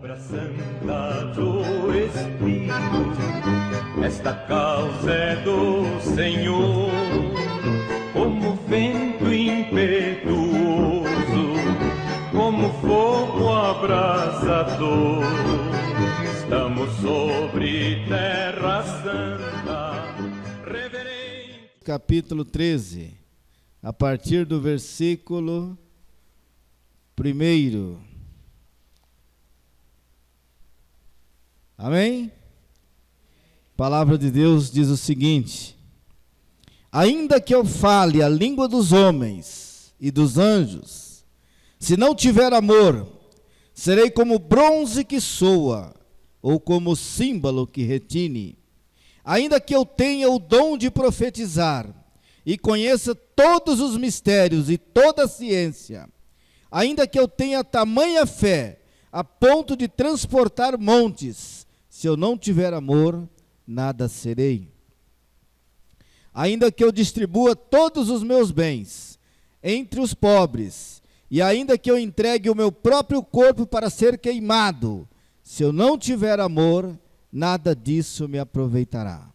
Obra santa do Espírito, esta causa é do Senhor, como vento impetuoso, como fogo abrasador, estamos sobre terra santa, reverente. Capítulo 13, a partir do versículo 1. Amém? A palavra de Deus diz o seguinte: ainda que eu fale a língua dos homens e dos anjos, se não tiver amor, serei como bronze que soa, ou como símbolo que retine. Ainda que eu tenha o dom de profetizar, e conheça todos os mistérios e toda a ciência, ainda que eu tenha tamanha fé, a ponto de transportar montes, se eu não tiver amor, nada serei. Ainda que eu distribua todos os meus bens entre os pobres, e ainda que eu entregue o meu próprio corpo para ser queimado, se eu não tiver amor, nada disso me aproveitará.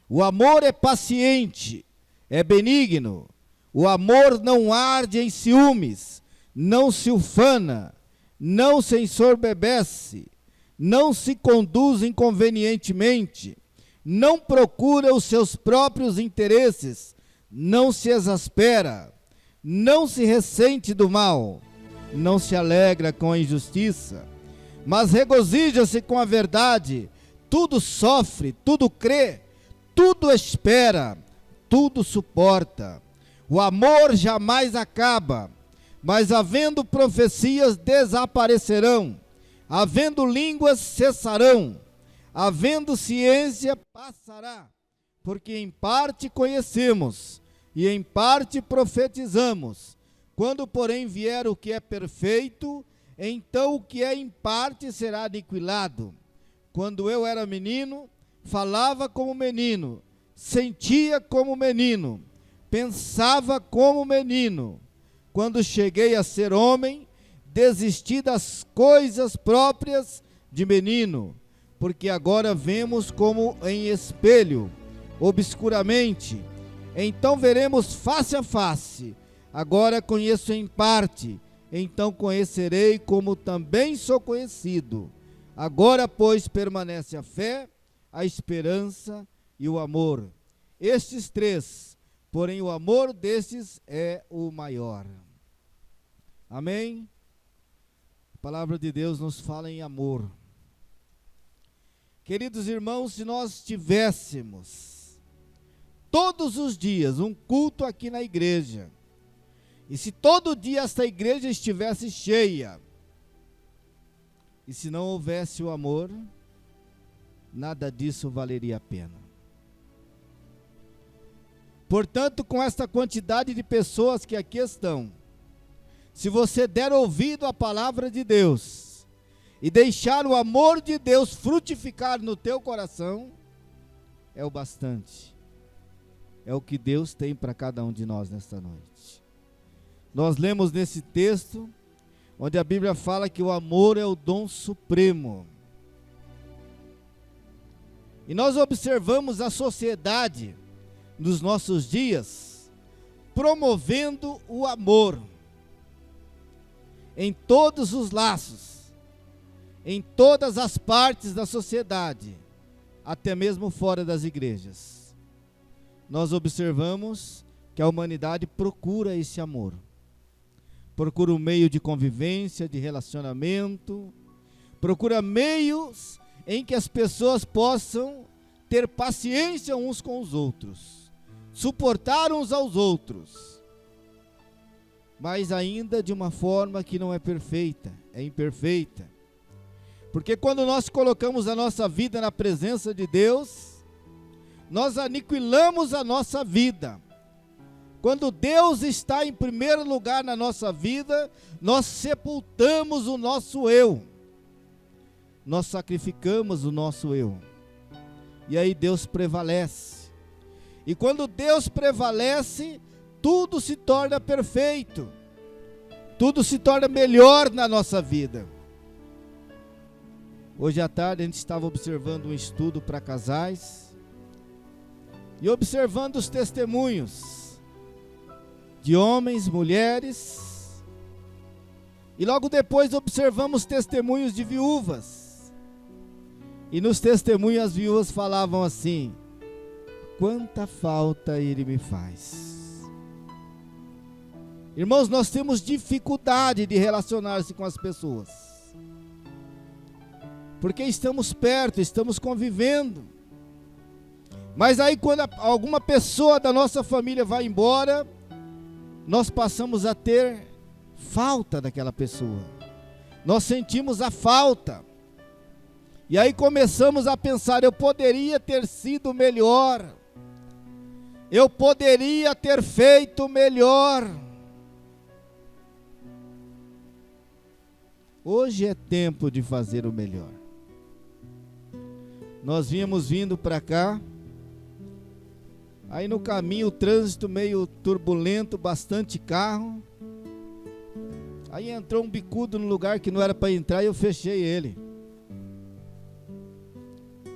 O amor é paciente, é benigno, o amor não arde em ciúmes, não se ufana, não se ensoberbece, não se conduz inconvenientemente, não procura os seus próprios interesses, não se exaspera, não se ressente do mal, não se alegra com a injustiça, mas regozija-se com a verdade, tudo sofre, tudo crê, tudo espera, tudo suporta. O amor jamais acaba, mas havendo profecias desaparecerão, havendo línguas cessarão, havendo ciência passará, porque em parte conhecemos e em parte profetizamos. Quando, porém, vier o que é perfeito, então o que é em parte será aniquilado. Quando eu era menino, falava como menino, sentia como menino, pensava como menino. Quando cheguei a ser homem, desisti das coisas próprias de menino, porque agora vemos como em espelho, obscuramente, então veremos face a face. Agora conheço em parte, então conhecerei como também sou conhecido. Agora, pois, permanece a fé, a esperança e o amor. Estes três, porém o amor destes é o maior. Amém? A palavra de Deus nos fala em amor. Queridos irmãos, se nós tivéssemos todos os dias um culto aqui na igreja, e se todo dia esta igreja estivesse cheia, e se não houvesse o amor, nada disso valeria a pena. Portanto, com esta quantidade de pessoas que aqui estão, se você der ouvido à palavra de Deus e deixar o amor de Deus frutificar no teu coração, é o bastante. É o que Deus tem para cada um de nós nesta noite. Nós lemos nesse texto, onde a Bíblia fala que o amor é o dom supremo. E nós observamos a sociedade nos nossos dias promovendo o amor em todos os laços, em todas as partes da sociedade, até mesmo fora das igrejas. Nós observamos que a humanidade procura esse amor, procura um meio de convivência, de relacionamento, procura meios em que as pessoas possam ter paciência uns com os outros, suportar uns aos outros, mas ainda de uma forma que não é perfeita, é imperfeita. Porque quando nós colocamos a nossa vida na presença de Deus, nós aniquilamos a nossa vida. Quando Deus está em primeiro lugar na nossa vida, nós sepultamos o nosso eu. Nós sacrificamos o nosso eu. E aí Deus prevalece. E quando Deus prevalece, tudo se torna perfeito. Tudo se torna melhor na nossa vida. Hoje à tarde a gente estava observando um estudo para casais e observando os testemunhos de homens, mulheres, e logo depois observamos testemunhos de viúvas. E nos testemunhos as viúvas falavam assim: quanta falta ele me faz. Irmãos, nós temos dificuldade de relacionar-se com as pessoas, porque estamos perto, estamos convivendo. Mas aí quando alguma pessoa da nossa família vai embora, nós passamos a ter falta daquela pessoa. Nós sentimos a falta. E aí começamos a pensar: eu poderia ter sido melhor. Eu poderia ter feito melhor. Hoje é tempo de fazer o melhor. Nós vínhamos vindo para cá, aí no caminho o trânsito meio turbulento, bastante carro. Aí entrou um bicudo no lugar que não era para entrar e eu fechei ele.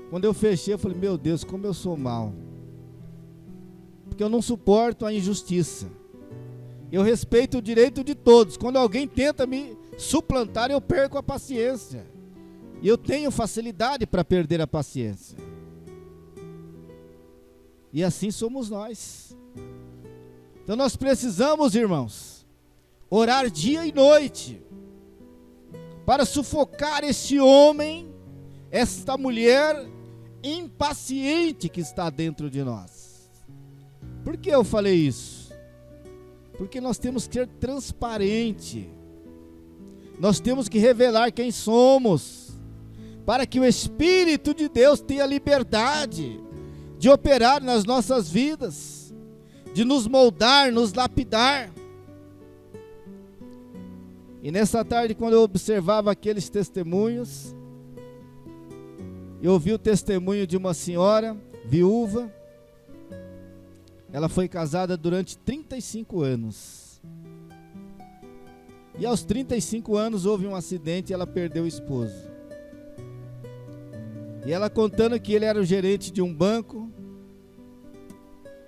Quando eu fechei, eu falei: meu Deus, como eu sou mau. Porque eu não suporto a injustiça. Eu respeito o direito de todos. Quando alguém tenta me suplantar, eu perco a paciência. E eu tenho facilidade para perder a paciência. E assim somos nós. Então nós precisamos, irmãos, orar dia e noite para sufocar este homem, esta mulher impaciente que está dentro de nós. Por que eu falei isso? Porque nós temos que ser transparente. Nós temos que revelar quem somos, para que o Espírito de Deus tenha liberdade de operar nas nossas vidas, de nos moldar, nos lapidar. E nessa tarde, quando eu observava aqueles testemunhos, eu ouvi o testemunho de uma senhora viúva. Ela foi casada durante 35 anos. E aos 35 anos houve um acidente e ela perdeu o esposo. E ela contando que ele era o gerente de um banco.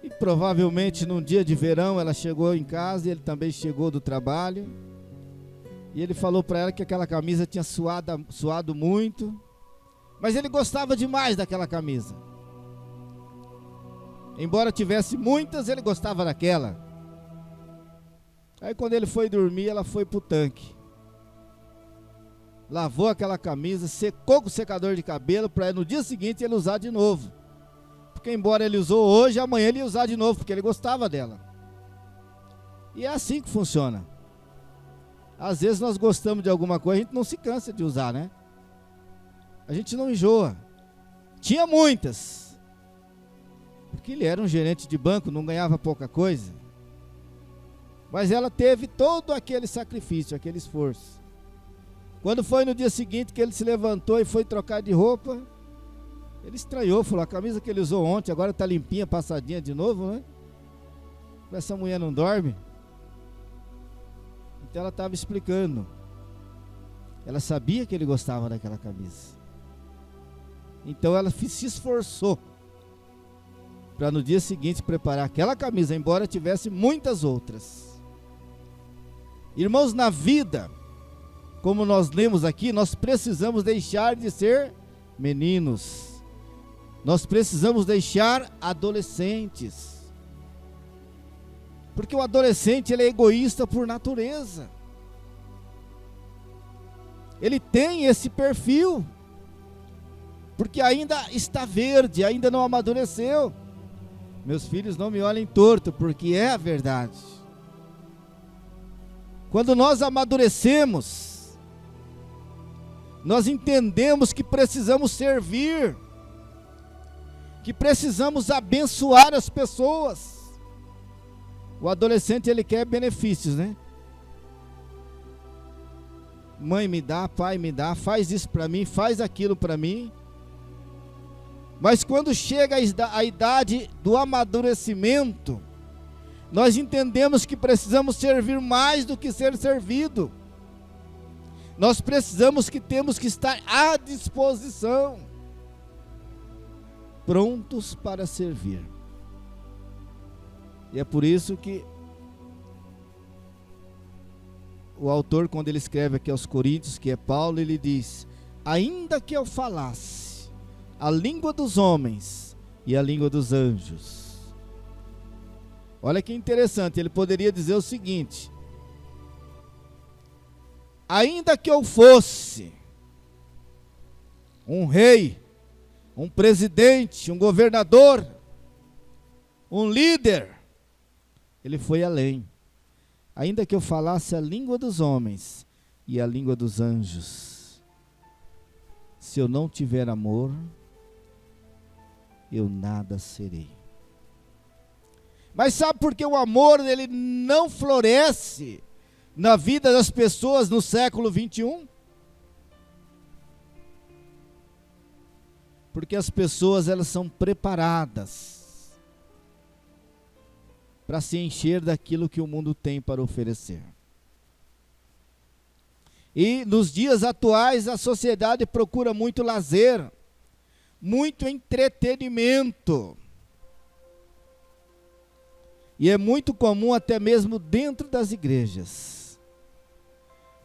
E provavelmente num dia de verão ela chegou em casa e ele também chegou do trabalho. E ele falou para ela que aquela camisa tinha suado muito. Mas ele gostava demais daquela camisa. Embora tivesse muitas, ele gostava daquela. Aí quando ele foi dormir, ela foi pro tanque. Lavou aquela camisa, secou com o secador de cabelo para no dia seguinte ele usar de novo. Porque embora ele usou hoje, amanhã ele ia usar de novo, porque ele gostava dela. E é assim que funciona. Às vezes nós gostamos de alguma coisa, a gente não se cansa de usar, né? A gente não enjoa. Tinha muitas. Porque ele era um gerente de banco, não ganhava pouca coisa. Mas ela teve todo aquele sacrifício, aquele esforço. Quando foi no dia seguinte que ele se levantou e foi trocar de roupa, ele estranhou, falou: a camisa que ele usou ontem agora está limpinha, passadinha de novo, né? Essa mulher não dorme. Então ela estava explicando. Ela sabia que ele gostava daquela camisa. Então ela se esforçou para no dia seguinte preparar aquela camisa, embora tivesse muitas outras. Irmãos, na vida, como nós lemos aqui, nós precisamos deixar de ser meninos. Nós precisamos deixar adolescentes. Porque o adolescente, ele é egoísta por natureza. Ele tem esse perfil. Porque ainda está verde, ainda não amadureceu. Meus filhos, não me olhem torto, porque é a verdade. Quando nós amadurecemos, nós entendemos que precisamos servir, que precisamos abençoar as pessoas. O adolescente, ele quer benefícios, né? Mãe me dá, pai me dá, faz isso para mim, faz aquilo para mim. Mas quando chega a idade do amadurecimento, nós entendemos que precisamos servir mais do que ser servido. Nós precisamos que temos que estar à disposição, prontos para servir. E é por isso que o autor, quando ele escreve aqui aos Coríntios, que é Paulo, ele diz: ainda que eu falasse a língua dos homens e a língua dos anjos. Olha que interessante, ele poderia dizer o seguinte: ainda que eu fosse um rei, um presidente, um governador, um líder, ele foi além. Ainda que eu falasse a língua dos homens e a língua dos anjos, se eu não tiver amor, eu nada serei. Mas sabe por que o amor ele não floresce na vida das pessoas no século 21? Porque as pessoas elas são preparadas para se encher daquilo que o mundo tem para oferecer. E nos dias atuais a sociedade procura muito lazer, muito entretenimento. E é muito comum até mesmo dentro das igrejas,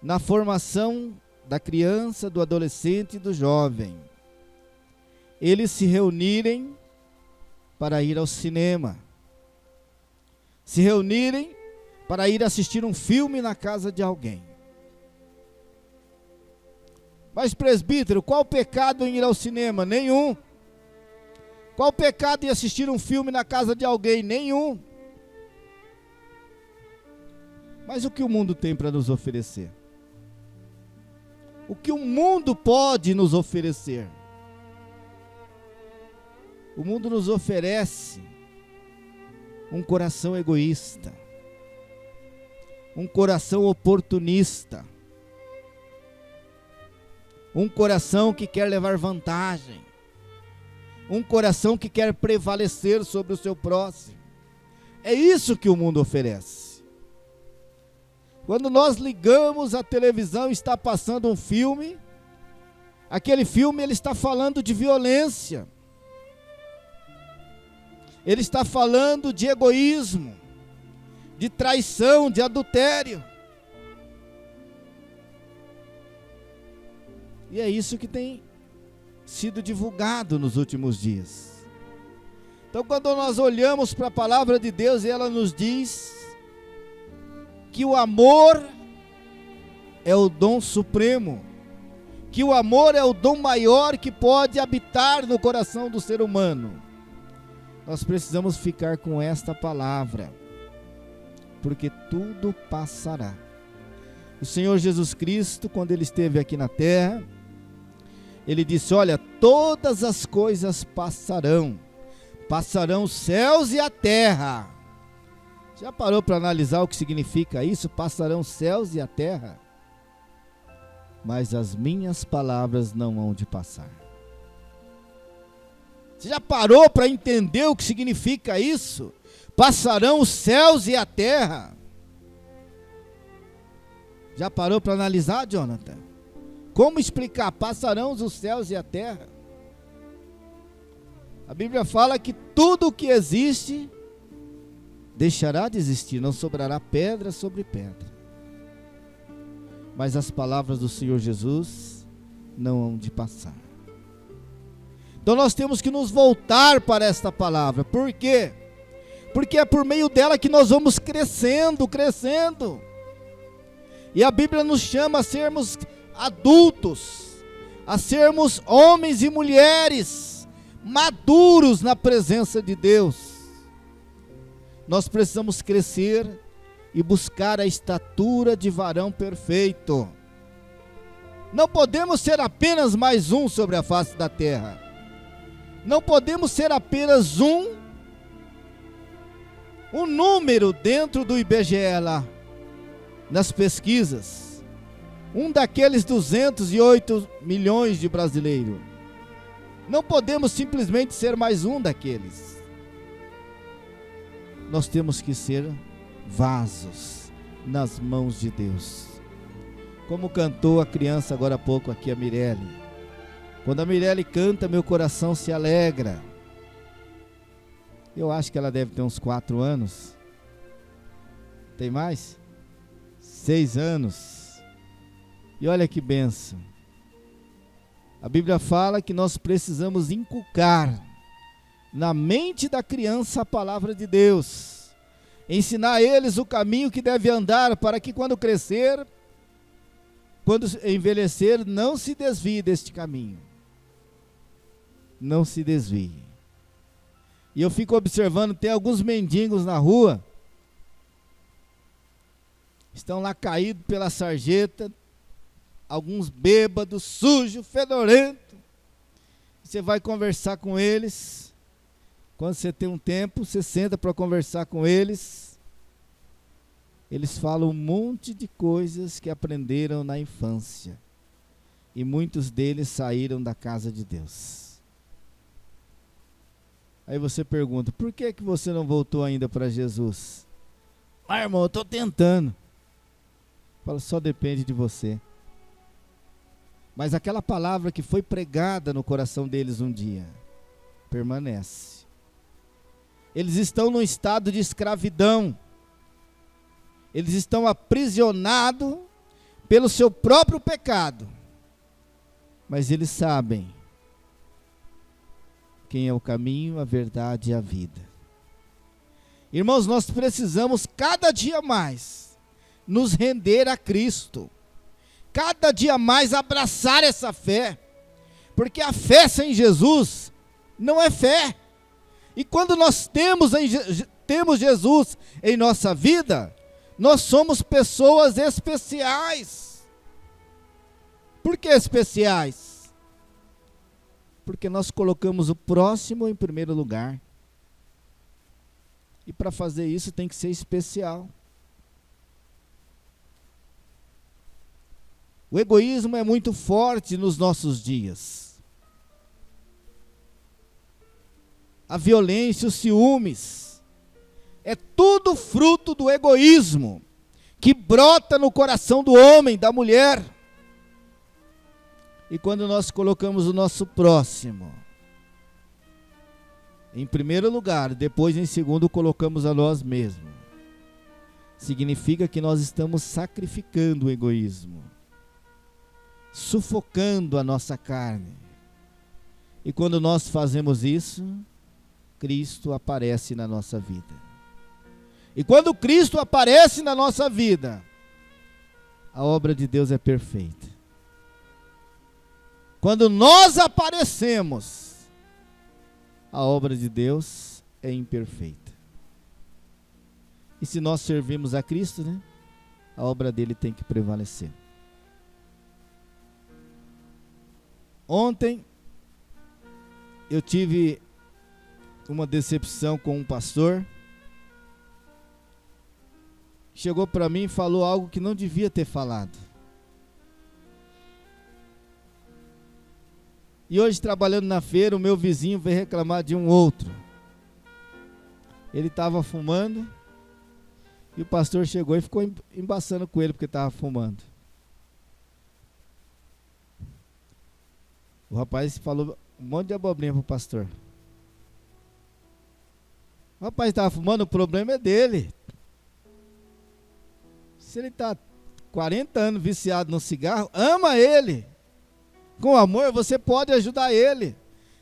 na formação da criança, do adolescente e do jovem, eles se reunirem para ir ao cinema, se reunirem para ir assistir um filme na casa de alguém. Mas presbítero, qual o pecado em ir ao cinema? Nenhum. Qual o pecado em assistir um filme na casa de alguém? Nenhum. Mas o que o mundo tem para nos oferecer? O que o mundo pode nos oferecer? O mundo nos oferece um coração egoísta, um coração oportunista, um coração que quer levar vantagem, um coração que quer prevalecer sobre o seu próximo. É isso que o mundo oferece. Quando nós ligamos a televisão e está passando um filme, aquele filme ele está falando de violência, ele está falando de egoísmo, de traição, de adultério. E é isso que tem sido divulgado nos últimos dias. Então, quando nós olhamos para a palavra de Deus, ela nos diz que o amor é o dom supremo, que o amor é o dom maior que pode habitar no coração do ser humano. Nós precisamos ficar com esta palavra, porque tudo passará. O Senhor Jesus Cristo, quando Ele esteve aqui na terra, Ele disse: olha, todas as coisas passarão, passarão os céus e a terra. Já parou para analisar o que significa isso? Passarão os céus e a terra, mas as minhas palavras não hão de passar. Você já parou para entender o que significa isso? Passarão os céus e a terra. Já parou para analisar, Jonathan? Como explicar? Passarão os céus e a terra. A Bíblia fala que tudo o que existe deixará de existir, não sobrará pedra sobre pedra. Mas as palavras do Senhor Jesus não hão de passar. Então nós temos que nos voltar para esta palavra. Por quê? Porque é por meio dela que nós vamos crescendo. E a Bíblia nos chama a sermos adultos, a sermos homens e mulheres maduros na presença de Deus. Nós precisamos crescer e buscar a estatura de varão perfeito. Não podemos ser apenas mais um sobre a face da terra. Não podemos ser apenas um número dentro do IBGE lá, nas pesquisas. Um daqueles 208 milhões de brasileiros. Não podemos simplesmente ser mais um daqueles. Nós temos que ser vasos nas mãos de Deus. Como cantou a criança agora há pouco aqui, a Mirelle. Quando a Mirelle canta, meu coração se alegra. Eu acho que ela deve ter uns 4 anos. Tem mais? 6 anos. E olha que bênção. A Bíblia fala que nós precisamos inculcar na mente da criança a palavra de Deus. Ensinar a eles o caminho que deve andar, para que quando crescer, quando envelhecer, não se desvie deste caminho. Não se desvie. E eu fico observando, tem alguns mendigos na rua, estão lá caídos pela sarjeta, alguns bêbados, sujos, fedorentos. Você vai conversar com eles. Quando você tem um tempo, você senta para conversar com eles. Eles falam um monte de coisas que aprenderam na infância. E muitos deles saíram da casa de Deus. Aí você pergunta, por que você não voltou ainda para Jesus? Ah, irmão, eu estou tentando. Fala, só depende de você. Mas aquela palavra que foi pregada no coração deles um dia, permanece. Eles estão num estado de escravidão. Eles estão aprisionados pelo seu próprio pecado. Mas eles sabem quem é o caminho, a verdade e a vida. Irmãos, nós precisamos cada dia mais nos render a Cristo. Cada dia mais abraçar essa fé. Porque a fé sem Jesus não é fé. E quando nós temos Jesus em nossa vida, nós somos pessoas especiais. Por que especiais? Porque nós colocamos o próximo em primeiro lugar. E para fazer isso tem que ser especial. O egoísmo é muito forte nos nossos dias. A violência, os ciúmes, é tudo fruto do egoísmo que brota no coração do homem, da mulher. E quando nós colocamos o nosso próximo em primeiro lugar, depois em segundo colocamos a nós mesmos, significa que nós estamos sacrificando o egoísmo, sufocando a nossa carne. E quando nós fazemos isso, Cristo aparece na nossa vida. E quando Cristo aparece na nossa vida, a obra de Deus é perfeita. Quando nós aparecemos, a obra de Deus é imperfeita. E se nós servimos a Cristo, né, a obra dele tem que prevalecer. Ontem eu tive uma decepção com um pastor. Chegou para mim e falou algo que não devia ter falado. E hoje, trabalhando na feira, o meu vizinho veio reclamar de um outro. Ele estava fumando e o pastor chegou e ficou embaçando com ele porque estava fumando. O rapaz falou um monte de abobrinha para o pastor. O rapaz estava fumando, o problema é dele. Se ele está 40 anos viciado no cigarro, ama ele. Com amor, você pode ajudar ele.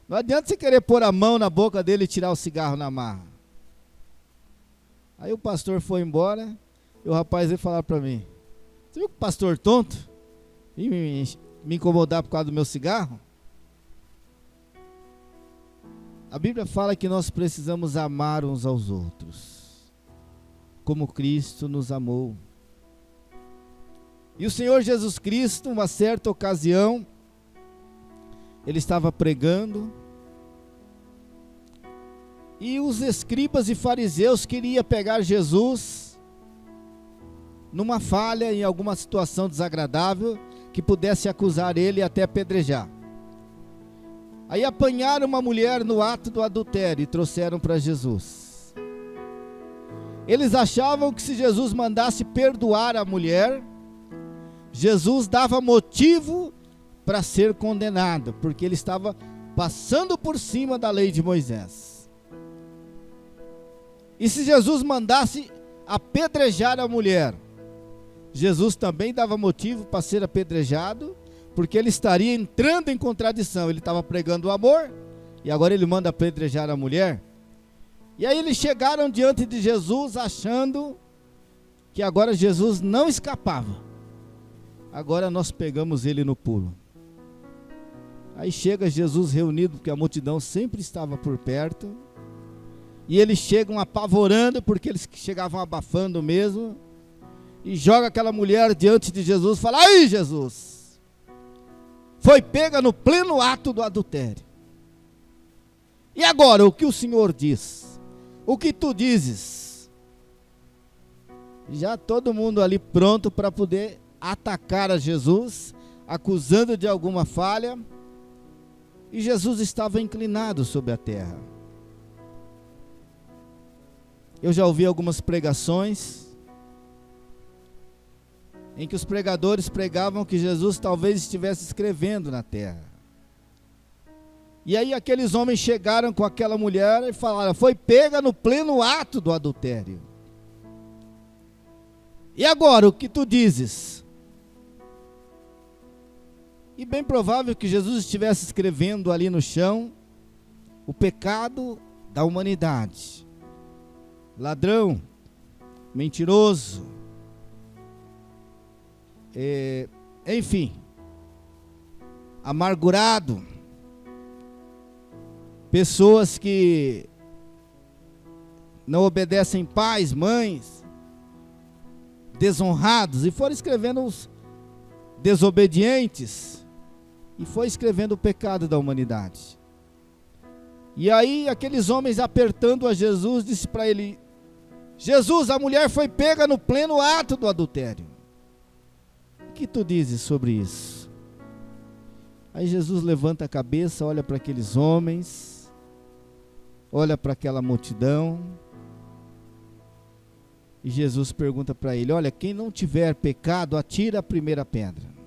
Não adianta você querer pôr a mão na boca dele e tirar o cigarro na marra. Aí o pastor foi embora e o rapaz veio falar para mim: você viu que o pastor tonto? E me incomodar por causa do meu cigarro? A Bíblia fala que nós precisamos amar uns aos outros, como Cristo nos amou. E o Senhor Jesus Cristo, uma certa ocasião, ele estava pregando, e os escribas e fariseus queriam pegar Jesus numa falha, em alguma situação desagradável, que pudesse acusar ele e até apedrejar. Aí apanharam uma mulher no ato do adultério e trouxeram para Jesus. Eles achavam que se Jesus mandasse perdoar a mulher, Jesus dava motivo para ser condenado, porque ele estava passando por cima da lei de Moisés. E se Jesus mandasse apedrejar a mulher, Jesus também dava motivo para ser apedrejado, porque ele estaria entrando em contradição. Ele estava pregando o amor, e agora ele manda apedrejar a mulher. E aí eles chegaram diante de Jesus, achando que agora Jesus não escapava. Agora nós pegamos ele no pulo. Aí chega Jesus reunido, porque a multidão sempre estava por perto, e eles chegam apavorando, porque eles chegavam abafando mesmo, e joga aquela mulher diante de Jesus, fala: aí Jesus, foi pega no pleno ato do adultério. E agora, o que o Senhor diz? O que tu dizes? Já todo mundo ali pronto para poder atacar a Jesus, acusando de alguma falha, e Jesus estava inclinado sobre a terra. Eu já ouvi algumas pregações em que os pregadores pregavam que Jesus talvez estivesse escrevendo na terra. E aí aqueles homens chegaram com aquela mulher e falaram: foi pega no pleno ato do adultério. E agora, o que tu dizes? E bem provável que Jesus estivesse escrevendo ali no chão o pecado da humanidade. Ladrão, mentiroso, enfim, amargurado, pessoas que não obedecem pais, mães, desonrados, e foram escrevendo os desobedientes, e foi escrevendo o pecado da humanidade. E aí aqueles homens, apertando a Jesus, disse para ele: Jesus, a mulher foi pega no pleno ato do adultério. O que tu dizes sobre isso? Aí Jesus levanta a cabeça, olha para aqueles homens, olha para aquela multidão, e Jesus pergunta para ele: olha, quem não tiver pecado, atira a primeira pedra.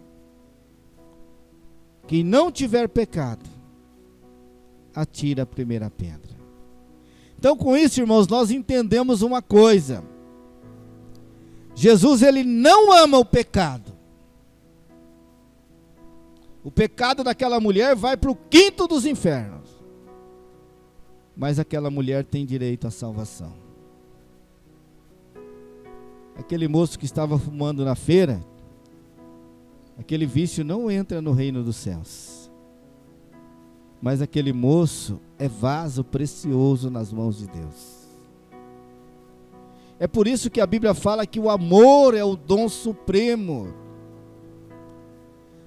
Quem não tiver pecado, atira a primeira pedra. Então, com isso, irmãos, nós entendemos uma coisa: Jesus, ele não ama o pecado. O pecado daquela mulher vai para o quinto dos infernos, mas aquela mulher tem direito à salvação. Aquele moço que estava fumando na feira, aquele vício não entra no reino dos céus. Mas aquele moço é vaso precioso nas mãos de Deus. É por isso que a Bíblia fala que o amor é o dom supremo.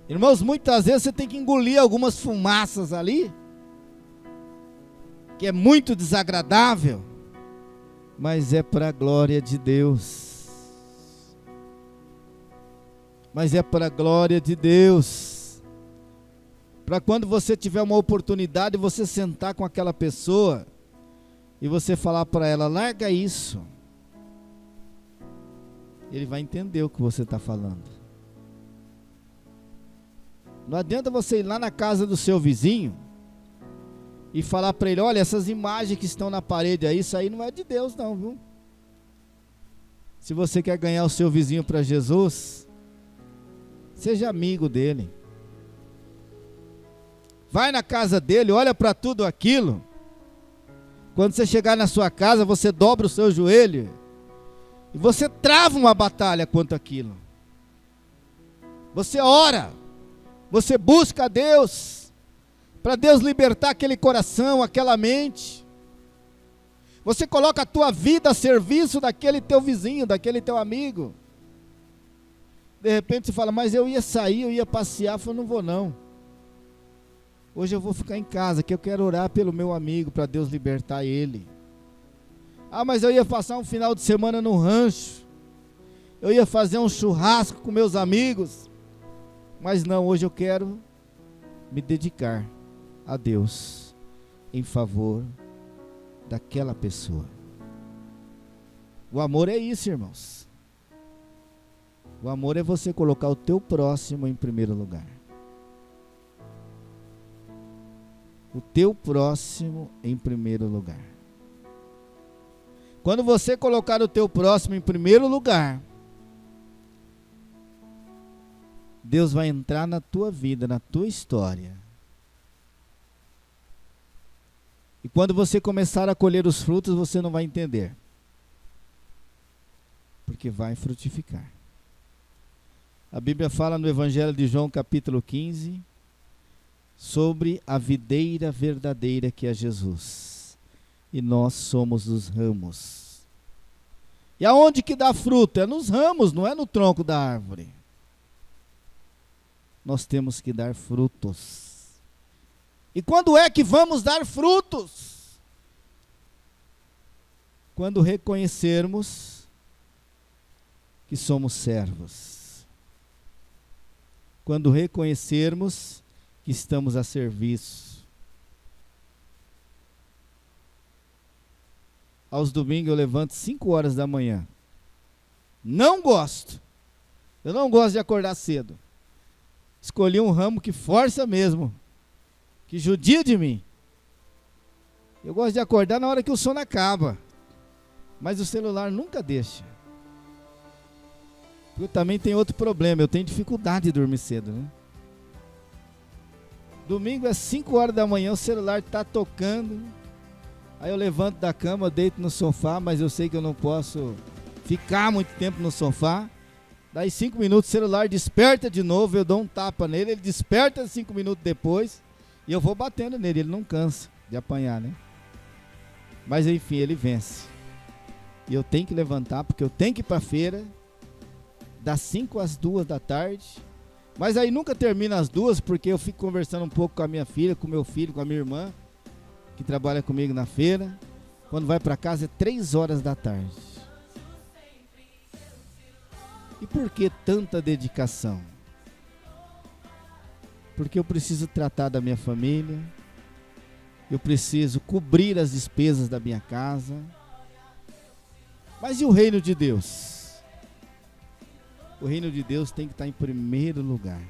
Irmãos, muitas vezes você tem que engolir algumas fumaças ali, que é muito desagradável, mas é para a glória de Deus. Mas é para a glória de Deus. Para quando você tiver uma oportunidade, você sentar com aquela pessoa e você falar para ela: larga isso. Ele vai entender o que você está falando. Não adianta você ir lá na casa do seu vizinho e falar para ele: olha, essas imagens que estão na parede aí, isso aí não é de Deus não, viu? Se você quer ganhar o seu vizinho para Jesus, seja amigo dele. Vai na casa dele, olha para tudo aquilo. Quando você chegar na sua casa, você dobra o seu joelho e você trava uma batalha contra aquilo. Você ora, você busca a Deus, para Deus libertar aquele coração, aquela mente. Você coloca a tua vida a serviço daquele teu vizinho, daquele teu amigo. De repente você fala: mas eu ia sair, eu ia passear. Eu falo: não vou não. Hoje eu vou ficar em casa, que eu quero orar pelo meu amigo, para Deus libertar ele. Ah, mas eu ia passar um final de semana no rancho. Eu ia fazer um churrasco com meus amigos. Mas não, hoje eu quero me dedicar a Deus em favor daquela pessoa. O amor é isso, irmãos. O amor é você colocar o teu próximo em primeiro lugar. O teu próximo em primeiro lugar. Quando você colocar o teu próximo em primeiro lugar, Deus vai entrar na tua vida, na tua história. E quando você começar a colher os frutos, você não vai entender. Porque vai frutificar. A Bíblia fala no Evangelho de João, capítulo 15, sobre a videira verdadeira que é Jesus. E nós somos os ramos. E aonde que dá fruto? É nos ramos, não é no tronco da árvore. Nós temos que dar frutos. E quando é que vamos dar frutos? Quando reconhecermos que somos servos. Quando reconhecermos que estamos a serviço. Aos domingos eu levanto 5 horas da manhã. Não gosto. Eu não gosto de acordar cedo. Escolhi um ramo que força mesmo, que judia de mim. Eu gosto de acordar na hora que o sono acaba, mas o celular nunca deixa. Eu também tenho outro problema, eu tenho dificuldade de dormir cedo, né? Domingo é 5 horas da manhã, o celular está tocando, aí eu levanto da cama, deito no sofá, mas eu sei que eu não posso ficar muito tempo no sofá. Daí 5 minutos o celular desperta de novo, eu dou um tapa nele, ele desperta 5 minutos depois, e eu vou batendo nele, ele não cansa de apanhar, né? Mas enfim, ele vence. E eu tenho que levantar, porque eu tenho que ir para a feira, das 5 às 2 da tarde, mas aí nunca termina às 2, porque eu fico conversando um pouco com a minha filha, com o meu filho, com a minha irmã, que trabalha comigo na feira. Quando vai para casa é 3 horas da tarde. E por que tanta dedicação? Porque eu preciso tratar da minha família, eu preciso cobrir as despesas da minha casa. Mas e o reino de Deus? O reino de Deus tem que estar em primeiro lugar.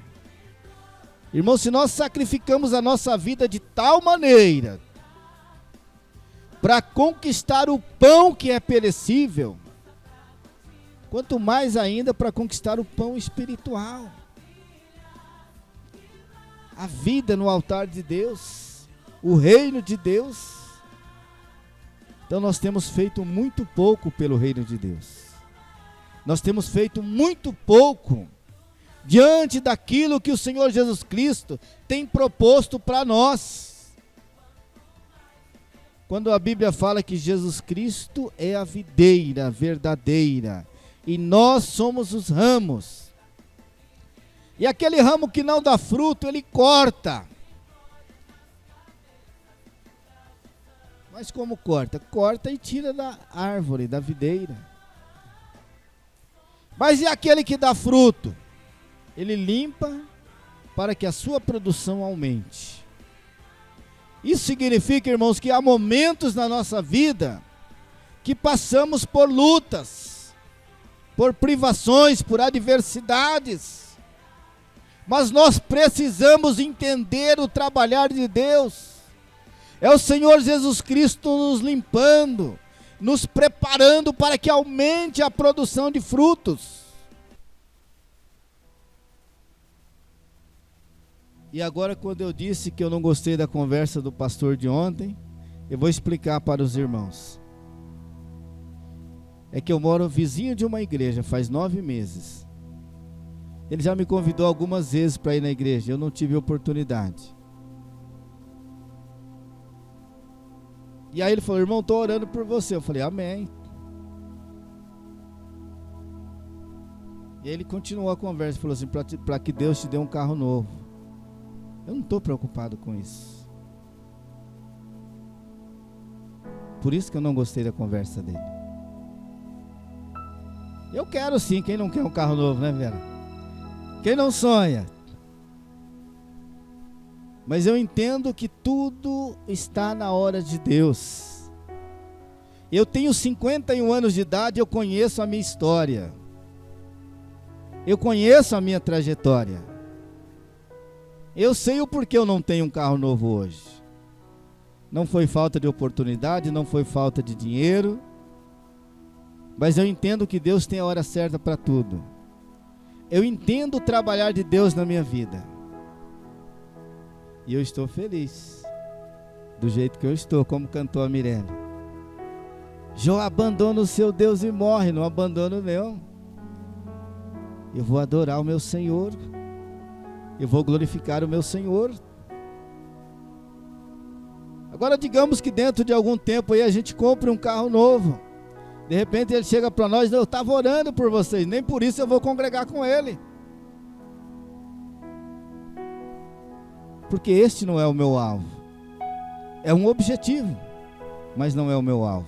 Irmão, se nós sacrificamos a nossa vida de tal maneira para conquistar o pão que é perecível, quanto mais ainda para conquistar o pão espiritual. A vida no altar de Deus, o reino de Deus. Então nós temos feito muito pouco pelo reino de Deus. Nós temos feito muito pouco diante daquilo que o Senhor Jesus Cristo tem proposto para nós. Quando a Bíblia fala que Jesus Cristo é a videira verdadeira e nós somos os ramos. E aquele ramo que não dá fruto, ele corta. Mas como corta? Corta e tira da árvore, da videira. Mas e aquele que dá fruto? Ele limpa para que a sua produção aumente. Isso significa, irmãos, que há momentos na nossa vida que passamos por lutas, por privações, por adversidades. Mas nós precisamos entender o trabalhar de Deus. É o Senhor Jesus Cristo nos limpando, nos preparando para que aumente a produção de frutos. E agora, quando eu disse que eu não gostei da conversa do pastor de ontem, eu vou explicar para os irmãos. É que eu moro vizinho de uma igreja faz 9 meses. Ele já me convidou algumas vezes para ir na igreja, eu não tive oportunidade. E aí ele falou: irmão, estou orando por você. Eu falei: amém. E aí ele continuou a conversa, falou assim: para que Deus te dê um carro novo. Eu não estou preocupado com isso. Por isso que eu não gostei da conversa dele. Eu quero sim, quem não quer um carro novo, né, Vera? Quem não sonha? Mas eu entendo que tudo está na hora de Deus. Eu tenho 51 anos de idade, eu conheço a minha história. Eu conheço a minha trajetória. Eu sei o porquê eu não tenho um carro novo hoje. Não foi falta de oportunidade, não foi falta de dinheiro, mas eu entendo que Deus tem a hora certa para tudo. Eu entendo o trabalhar de Deus na minha vida. E eu estou feliz do jeito que eu estou, como cantou a Mirelle. Jó abandona o seu Deus e morre, não abandono o meu. Eu vou adorar o meu Senhor. Eu vou glorificar o meu Senhor. Agora digamos que dentro de algum tempo aí a gente compre um carro novo. De repente ele chega para nós, eu estava orando por vocês, nem por isso eu vou congregar com ele. Porque este não é o meu alvo. É um objetivo, mas não é o meu alvo.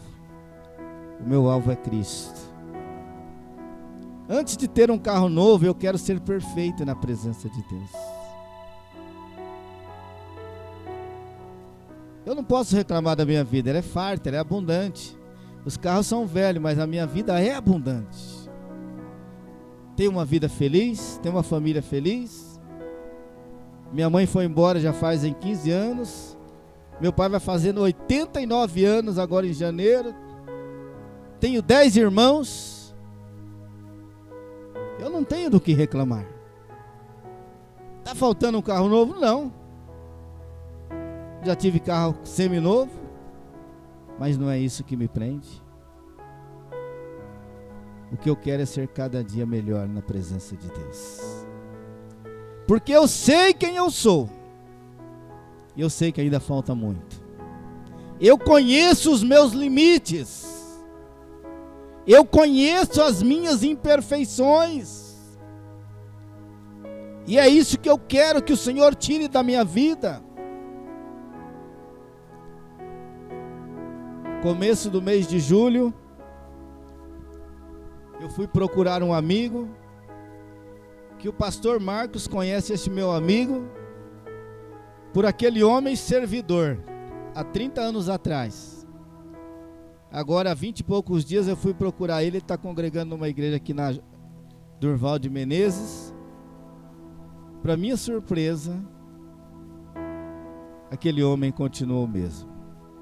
O meu alvo é Cristo. Antes de ter um carro novo, eu quero ser perfeito na presença de Deus. Eu não posso reclamar da minha vida, ela é farta, ela é abundante. Os carros são velhos, mas a minha vida é abundante. Tenho uma vida feliz, tenho uma família feliz. Minha mãe foi embora já faz 15 anos. Meu pai vai fazendo 89 anos agora em janeiro. Tenho 10 irmãos. Eu não tenho do que reclamar. Está faltando um carro novo? Não. Já tive carro seminovo, mas não é isso que me prende. O que eu quero é ser cada dia melhor na presença de Deus. Porque eu sei quem eu sou. E eu sei que ainda falta muito. Eu conheço os meus limites. Eu conheço as minhas imperfeições. E é isso que eu quero que o Senhor tire da minha vida. Começo do mês de julho, eu fui procurar um amigo, que o pastor Marcos conhece esse meu amigo, por aquele homem servidor, há 30 anos atrás. Agora, há 20 e poucos dias, eu fui procurar ele está congregando numa igreja aqui na Durval de Menezes. Para minha surpresa, aquele homem continuou o mesmo,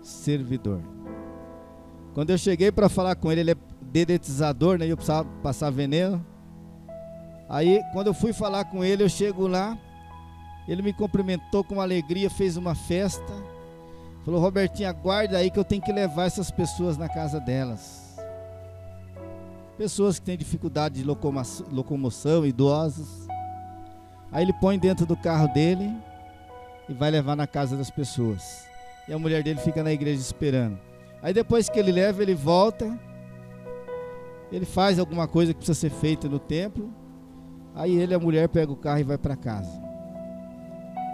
servidor. Quando eu cheguei para falar com ele, ele é dedetizador, né? Eu precisava passar veneno. Aí, quando eu fui falar com ele, eu chego lá, ele me cumprimentou com alegria, fez uma festa. Falou: Robertinho, aguarda aí que eu tenho que levar essas pessoas na casa delas. Pessoas que têm dificuldade de locomoção, idosos. Aí ele põe dentro do carro dele e vai levar na casa das pessoas. E a mulher dele fica na igreja esperando. Aí depois que ele leva, ele volta, ele faz alguma coisa que precisa ser feita no templo. Aí ele e a mulher pegam o carro e vai para casa.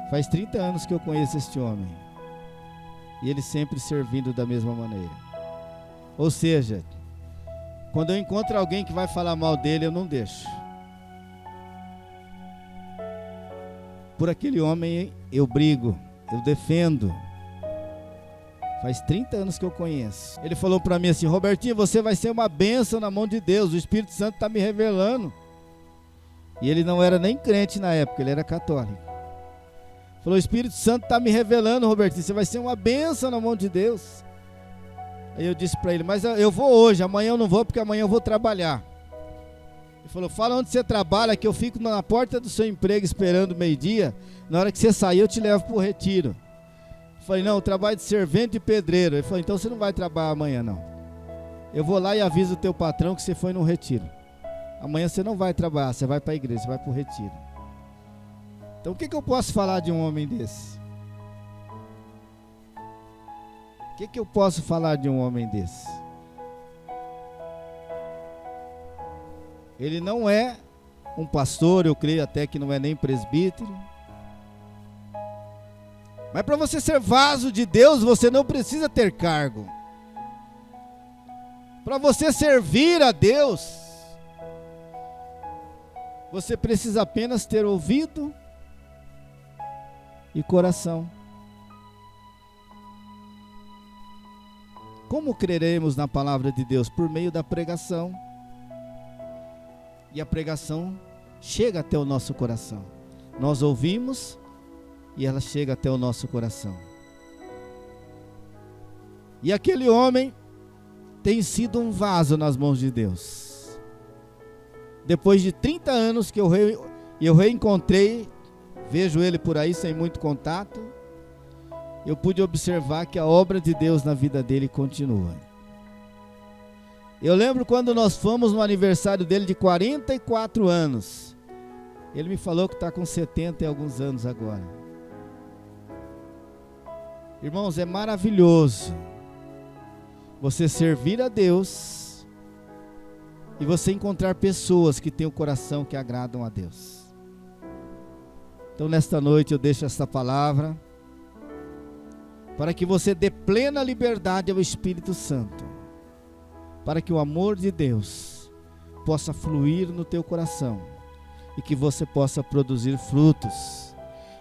Faz 30 anos que eu conheço este homem. E ele sempre servindo da mesma maneira. Ou seja, quando eu encontro alguém que vai falar mal dele, eu não deixo. Por aquele homem eu brigo, eu defendo. Faz 30 anos que eu conheço. Ele falou para mim assim: Robertinho, você vai ser uma bênção na mão de Deus. O Espírito Santo está me revelando. E ele não era nem crente na época, ele era católico. Falou: o Espírito Santo está me revelando, Robertinho, você vai ser uma bênção na mão de Deus. Aí eu disse para ele: mas eu vou hoje, amanhã eu não vou, porque amanhã eu vou trabalhar. Ele falou: fala onde você trabalha, que eu fico na porta do seu emprego esperando meio-dia. Na hora que você sair, eu te levo para o retiro. Eu falei: não, eu trabalho de servente e pedreiro. Ele falou: então você não vai trabalhar amanhã não. Eu vou lá e aviso o teu patrão que você foi no retiro. Amanhã você não vai trabalhar, você vai para a igreja, você vai para o retiro. Então o que eu posso falar de um homem desse? O que eu posso falar de um homem desse? Ele não é um pastor, eu creio até que não é nem presbítero. Mas para você ser vaso de Deus, você não precisa ter cargo. Para você servir a Deus, você precisa apenas ter ouvido e coração. Como creremos na palavra de Deus? Por meio da pregação. E a pregação chega até o nosso coração. Nós ouvimos e ela chega até o nosso coração. E aquele homem tem sido um vaso nas mãos de Deus. Depois de 30 anos que eu reencontrei, vejo ele por aí sem muito contato, eu pude observar que a obra de Deus na vida dele continua. Eu lembro quando nós fomos no aniversário dele de 44 anos. Ele me falou que está com 70 e alguns anos agora. Irmãos, é maravilhoso você servir a Deus e você encontrar pessoas que têm o coração que agradam a Deus. Então nesta noite eu deixo esta palavra para que você dê plena liberdade ao Espírito Santo, para que o amor de Deus possa fluir no teu coração e que você possa produzir frutos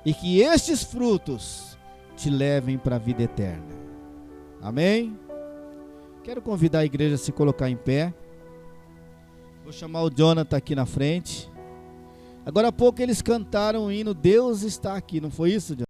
e que estes frutos te levem para a vida eterna. Amém? Quero convidar a igreja a se colocar em pé. Vou chamar o Jonathan aqui na frente. Agora há pouco eles cantaram o hino Deus está aqui, não foi isso, Jonathan?